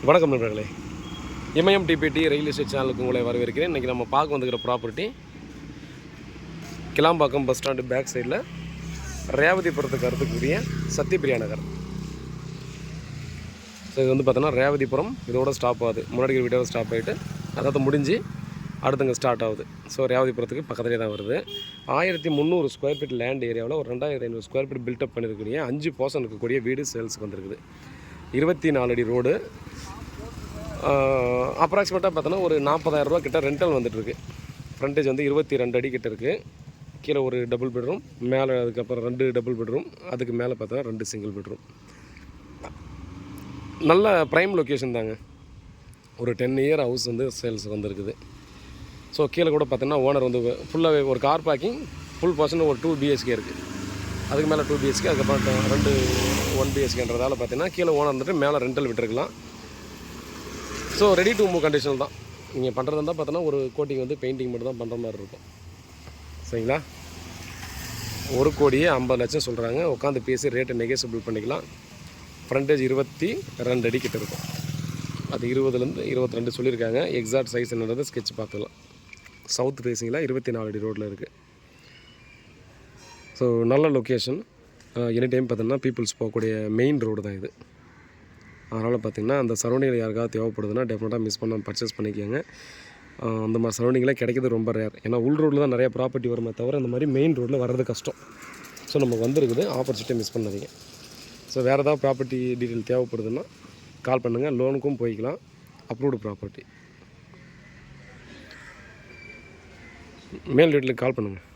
வணக்கம் நண்பர்களே, இமயம் DBT real estate சேனலுக்கு உங்களை வரவேற்கிறேன். இன்றைக்கி நம்ம பார்க்க வந்துக்கிற property Kilambakkam bus stand back சைடில் ரேவதிபுரத்துக்கு அடுத்துக்கூடிய சத்யபிரியா நகர். ஸோ இது வந்து பார்த்தோன்னா ரேவதிபுரம் இதோட ஸ்டாப் ஆகுது. முன்னாடி வீட்டோட ஸ்டாப் ஆகிட்டு அதாவது முடிஞ்சு அடுத்தங்க ஸ்டார்ட் ஆகுது. ஸோ ரேவதிபுரத்துக்கு பக்கத்துலேயே தான் வருது. 1300 ஸ்கொயர் ஃபீட் லேண்ட் ஏரியாவில் ஒரு 2500 ஸ்கொயர் ஃபீட் பில்டப் பண்ணியிருக்கக்கூடிய 5% இருக்கக்கூடிய வீடு சேல்ஸுக்கு வந்திருக்குது. 24 அடி ரோடு. அப்ராக்சிமேட்டாக பார்த்தோன்னா ஒரு 40,000 ரூபா கிட்ட ரெண்டல் வந்துட்டுருக்கு. ஃப்ரண்டேஜ் வந்து 22 அடி கிட்ட இருக்குது. கீழே ஒரு டபுள் பெட்ரூம், மேலே அதுக்கப்புறம் 2 டபுள் பெட்ரூம், அதுக்கு மேலே பார்த்தோன்னா 2 சிங்கிள் பெட்ரூம். நல்ல ப்ரைம் லொக்கேஷன் தாங்க. ஒரு 10 இயர் ஹவுஸ் வந்து சேல்ஸ் வந்துருக்குது. ஸோ கீழே கூட பார்த்தோன்னா ஓனர் வந்து ஃபுல்லாகவே ஒரு கார் பார்க்கிங் ஃபுல் பர்சன்ட் ஒரு 2 BHK இருக்குது. அதுக்கு மேலே 2 BHK, அதுக்கப்புறம் 2 1 BHKன்றதால பார்த்தீங்கன்னா கீழே ஓனர் வந்துட்டு மேலே ரெண்டல் விட்டுருக்கலாம். So ready to move condition தான். நீங்கள் பண்ணுறது இருந்தால் பார்த்தோன்னா ஒரு கோட்டிங் வந்து பெயிண்டிங் மட்டும் தான் பண்ணுற மாதிரி இருக்கும். சரிங்களா? 1,50,00,000 சொல்கிறாங்க. உட்காந்து பேசி ரேட்டை நெகோசியபிள் பண்ணிக்கலாம். ஃப்ரண்டேஜ் 22 அடி கிட்ட இருக்கும். அது 20லேருந்து 22 சொல்லியிருக்காங்க. எக்ஸாக்ட் சைஸ் என்னன்றது ஸ்கெட்ச் பார்த்துக்கலாம். சவுத் ஃபேஸிங்கில் 24 அடி ரோட்டில் இருக்குது. ஸோ நல்ல லொக்கேஷன். எனி டைம் பார்த்தோன்னா பீப்புள்ஸ் போகக்கூடிய மெயின் ரோடு தான் இது. அதனால் பார்த்திங்கன்னா அந்த சரௌண்டிங்கில் யாருக்காவது தேவைப்படுதுன்னா டெஃபினட்டாக மிஸ் பண்ண பர்ச்சேஸ் பண்ணிக்கோங்க. அந்த மாதிரி சரௌண்டிங்கில் கிடைக்கிறது ரொம்ப ரேர். ஏன்னா உள் ரோட்டில் தான் நிறைய ப்ராப்பர்ட்டி வருமே தவிர இந்த மாதிரி மெயின் ரோட்டில் வர்றது கஷ்டம். ஸோ நமக்கு வந்துருக்குது, ஆப்பர்ச்சுனிட்டி மிஸ் பண்ணாதீங்க. ஸோ வேறு ஏதாவது ப்ராப்பர்ட்டி டீட்டெயில் தேவைப்படுதுன்னா கால் பண்ணுங்கள். லோனுக்கும் போய்க்கலாம். Approved property. மேல் டீட்டெயிலுக்கு கால் பண்ணுங்கள்.